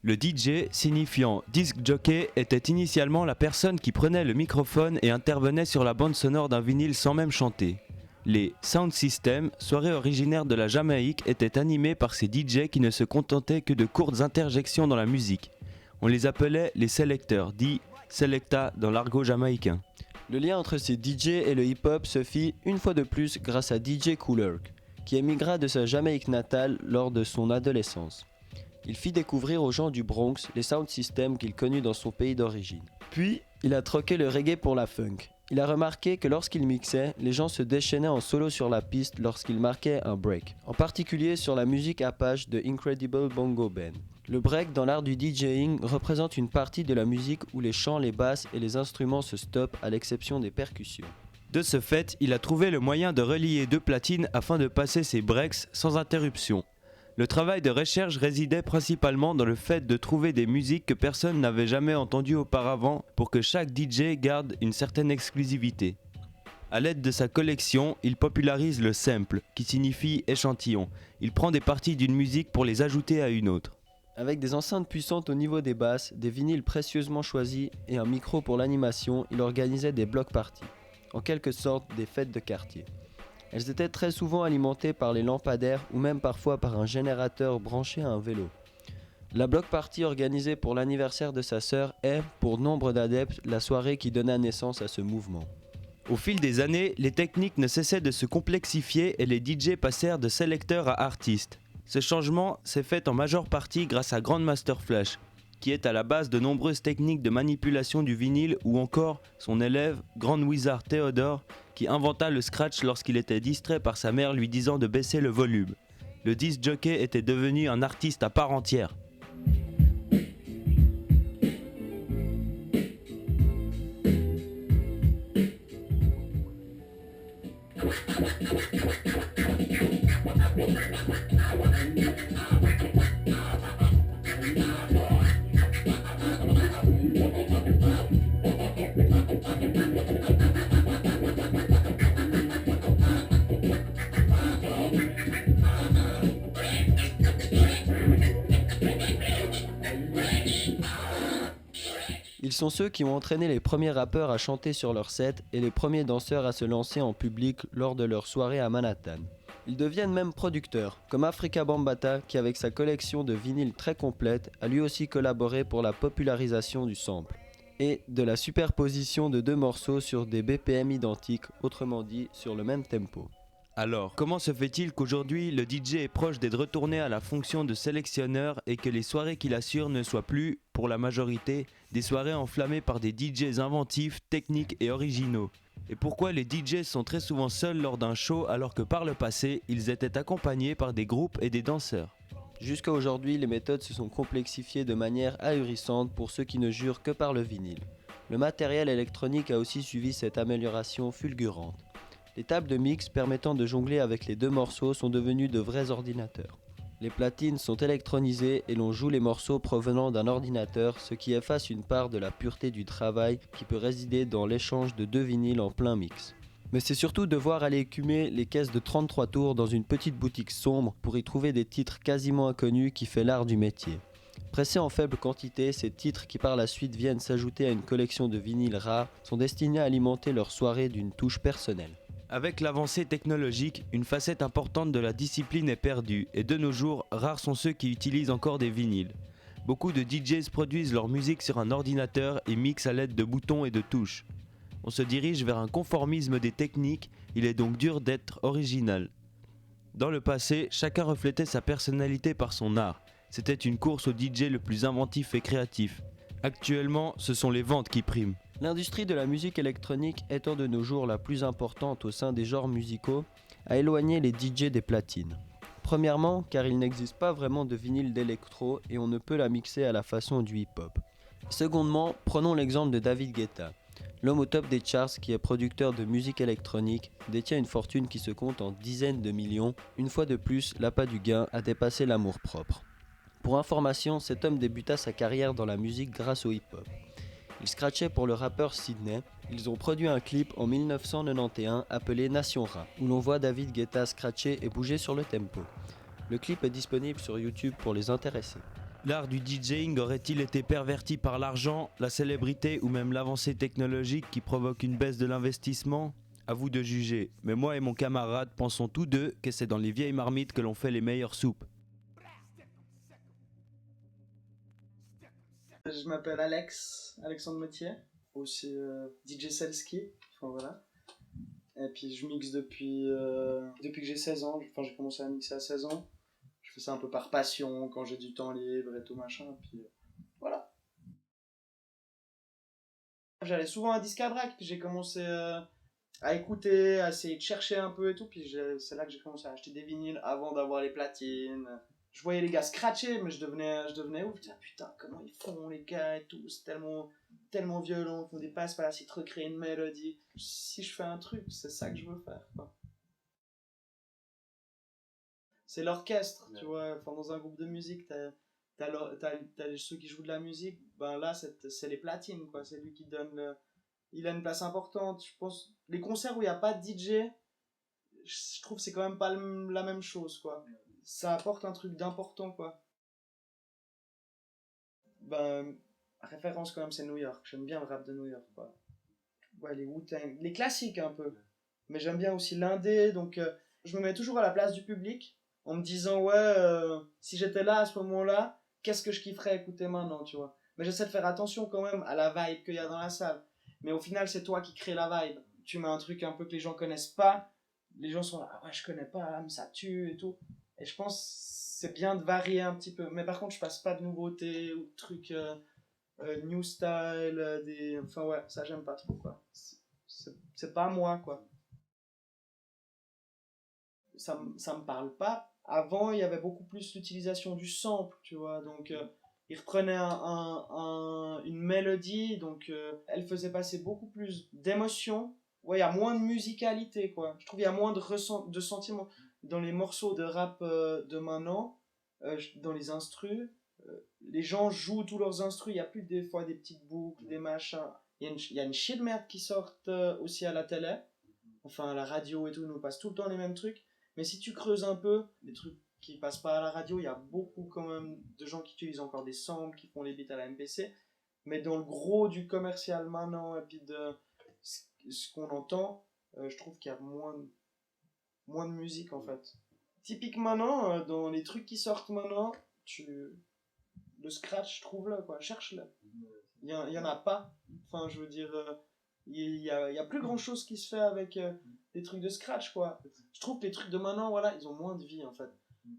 Le DJ, signifiant disc jockey, était initialement la personne qui prenait le microphone et intervenait sur la bande sonore d'un vinyle sans même chanter. Les sound systems, soirées originaires de la Jamaïque, étaient animées par ces DJ qui ne se contentaient que de courtes interjections dans la musique. On les appelait les selecteurs, dit selecta dans l'argot jamaïcain. Le lien entre ces DJ et le hip-hop se fit une fois de plus grâce à DJ Kool Herc, qui émigra de sa Jamaïque natale lors de son adolescence. Il fit découvrir aux gens du Bronx les sound systems qu'il connut dans son pays d'origine. Puis, il a troqué le reggae pour la funk. Il a remarqué que lorsqu'il mixait, les gens se déchaînaient en solo sur la piste lorsqu'il marquait un break, en particulier sur la musique Apache de Incredible Bongo Band. Le break dans l'art du DJing représente une partie de la musique où les chants, les basses et les instruments se stoppent à l'exception des percussions. De ce fait, il a trouvé le moyen de relier deux platines afin de passer ses breaks sans interruption. Le travail de recherche résidait principalement dans le fait de trouver des musiques que personne n'avait jamais entendues auparavant pour que chaque DJ garde une certaine exclusivité. À l'aide de sa collection, il popularise le sample, qui signifie échantillon. Il prend des parties d'une musique pour les ajouter à une autre. Avec des enceintes puissantes au niveau des basses, des vinyles précieusement choisis et un micro pour l'animation, il organisait des block parties, en quelque sorte des fêtes de quartier. Elles étaient très souvent alimentées par les lampadaires ou même parfois par un générateur branché à un vélo. La block party organisée pour l'anniversaire de sa sœur est, pour nombre d'adeptes, la soirée qui donna naissance à ce mouvement. Au fil des années, les techniques ne cessaient de se complexifier et les DJ passèrent de sélecteurs à artistes. Ce changement s'est fait en majeure partie grâce à Grandmaster Flash, qui est à la base de nombreuses techniques de manipulation du vinyle, ou encore son élève, Grand Wizard Theodore, qui inventa le scratch lorsqu'il était distrait par sa mère lui disant de baisser le volume. Le disc jockey était devenu un artiste à part entière. Ils sont ceux qui ont entraîné les premiers rappeurs à chanter sur leur set et les premiers danseurs à se lancer en public lors de leur soirée à Manhattan. Ils deviennent même producteurs, comme Afrika Bambaataa qui avec sa collection de vinyles très complète a lui aussi collaboré pour la popularisation du sample et de la superposition de deux morceaux sur des BPM identiques, autrement dit sur le même tempo. Alors, comment se fait-il qu'aujourd'hui le DJ est proche d'être retourné à la fonction de sélectionneur et que les soirées qu'il assure ne soient plus, pour la majorité, des soirées enflammées par des DJs inventifs, techniques et originaux? Et pourquoi les DJs sont très souvent seuls lors d'un show alors que par le passé, ils étaient accompagnés par des groupes et des danseurs? Jusqu'à aujourd'hui, les méthodes se sont complexifiées de manière ahurissante pour ceux qui ne jurent que par le vinyle. Le matériel électronique a aussi suivi cette amélioration fulgurante. Les tables de mix permettant de jongler avec les deux morceaux sont devenues de vrais ordinateurs. Les platines sont électronisées et l'on joue les morceaux provenant d'un ordinateur, ce qui efface une part de la pureté du travail qui peut résider dans l'échange de deux vinyles en plein mix. Mais c'est surtout devoir aller écumer les caisses de 33 tours dans une petite boutique sombre pour y trouver des titres quasiment inconnus qui fait l'art du métier. Pressés en faible quantité, ces titres qui par la suite viennent s'ajouter à une collection de vinyles rares sont destinés à alimenter leur soirée d'une touche personnelle. Avec l'avancée technologique, une facette importante de la discipline est perdue et de nos jours, rares sont ceux qui utilisent encore des vinyles. Beaucoup de DJs produisent leur musique sur un ordinateur et mixent à l'aide de boutons et de touches. On se dirige vers un conformisme des techniques, il est donc dur d'être original. Dans le passé, chacun reflétait sa personnalité par son art. C'était une course au DJ le plus inventif et créatif. Actuellement, ce sont les ventes qui priment. L'industrie de la musique électronique étant de nos jours la plus importante au sein des genres musicaux, a éloigné les DJ des platines. Premièrement, car il n'existe pas vraiment de vinyle d'électro et on ne peut la mixer à la façon du hip-hop. Secondement, prenons l'exemple de David Guetta. L'homme au top des charts qui est producteur de musique électronique détient une fortune qui se compte en dizaines de millions. Une fois de plus, l'appât du gain a dépassé l'amour-propre. Pour information, cet homme débuta sa carrière dans la musique grâce au hip-hop. Il scratchait pour le rappeur Sydney. Ils ont produit un clip en 1991 appelé Nation Rap, où l'on voit David Guetta scratcher et bouger sur le tempo. Le clip est disponible sur YouTube pour les intéressés. L'art du DJing aurait-il été perverti par l'argent, la célébrité ou même l'avancée technologique qui provoque une baisse de l'investissement ? À vous de juger, mais moi et mon camarade pensons tous deux que c'est dans les vieilles marmites que l'on fait les meilleures soupes. Je m'appelle Alexandre Metier, aussi DJ Selski, enfin voilà. Et puis je mixe depuis que j'ai 16 ans, enfin j'ai commencé à mixer à 16 ans. Je fais ça un peu par passion, quand j'ai du temps libre et tout machin, puis voilà. J'allais souvent à Discadrac, puis j'ai commencé à écouter, à essayer de chercher un peu et tout, puis c'est là que j'ai commencé à acheter des vinyles avant d'avoir les platines. Je voyais les gars scratcher, mais je devenais ouf. Putain, comment ils font les gars et tout, c'est tellement violent, ils font des passes par là, ils te recréent une mélodie. Si je fais un truc, c'est ça que je veux faire, quoi. C'est l'orchestre, tu vois, enfin, dans un groupe de musique, t'as ceux qui jouent de la musique, ben là, c'est les platines, quoi, c'est lui qui donne il a une place importante, je pense. Les concerts où il n'y a pas de DJ, je trouve que c'est quand même pas la même chose, quoi. Ça apporte un truc d'important, quoi. Ben, référence quand même, c'est New York. J'aime bien le rap de New York, quoi. Ouais, les Wu-Tang, les classiques un peu. Mais j'aime bien aussi l'indé, donc je me mets toujours à la place du public en me disant, ouais, si j'étais là à ce moment-là, qu'est-ce que je kifferais écouter maintenant, tu vois. Mais j'essaie de faire attention quand même à la vibe qu'il y a dans la salle. Mais au final, c'est toi qui crée la vibe. Tu mets un truc un peu que les gens connaissent pas, les gens sont là, ah ouais, je connais pas, mais ça tue et tout. Et je pense c'est bien de varier un petit peu. Mais par contre, je passe pas de nouveautés ou de trucs new style, enfin ouais, ça j'aime pas trop, quoi. C'est pas moi, quoi. Ça me parle pas. Avant, il y avait beaucoup plus l'utilisation du sample, tu vois. Donc, il reprenait une mélodie, donc elle faisait passer beaucoup plus d'émotions. Ouais, il y a moins de musicalité, quoi. Je trouve qu'il y a moins de sentiments dans les morceaux de rap de maintenant, dans les instrus. Les gens jouent tous leurs instrus, il n'y a plus des fois des petites boucles, des machins. Il y a une shit de merde qui sortent aussi à la télé, enfin à la radio et tout, ils nous passent tout le temps les mêmes trucs. Mais si tu creuses un peu, les trucs qui passent pas à la radio, il y a beaucoup quand même de gens qui utilisent encore des samples, qui font les beats à la MPC. Mais dans le gros du commercial maintenant, et puis de ce qu'on entend, je trouve qu'il y a moins de musique en fait. Typiquement maintenant, dans les trucs qui sortent maintenant, le scratch, trouve-le, quoi, cherche-le. Il y en a pas. Enfin, je veux dire, il y a plus grand chose qui se fait avec des trucs de scratch, quoi. Je trouve que les trucs de maintenant, voilà, ils ont moins de vie en fait.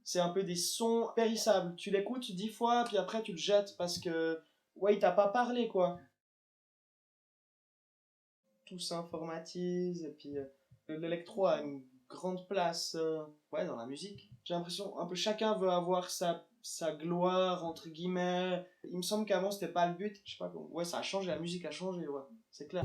C'est un peu des sons périssables. Tu l'écoutes 10 fois, puis après tu le jettes parce que, ouais, il t'a pas parlé, quoi. Tout s'informatise, et puis l'électro a une grande place ouais, dans la musique. J'ai l'impression, un peu chacun veut avoir sa gloire, entre guillemets. Il me semble qu'avant c'était pas le but. Je sais pas comment. Ouais, ça a changé, la musique a changé, ouais, c'est clair.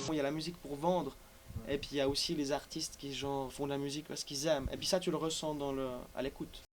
Il y a la musique pour vendre, et puis il y a aussi les artistes qui genre, font de la musique parce qu'ils aiment. Et puis ça, tu le ressens à l'écoute.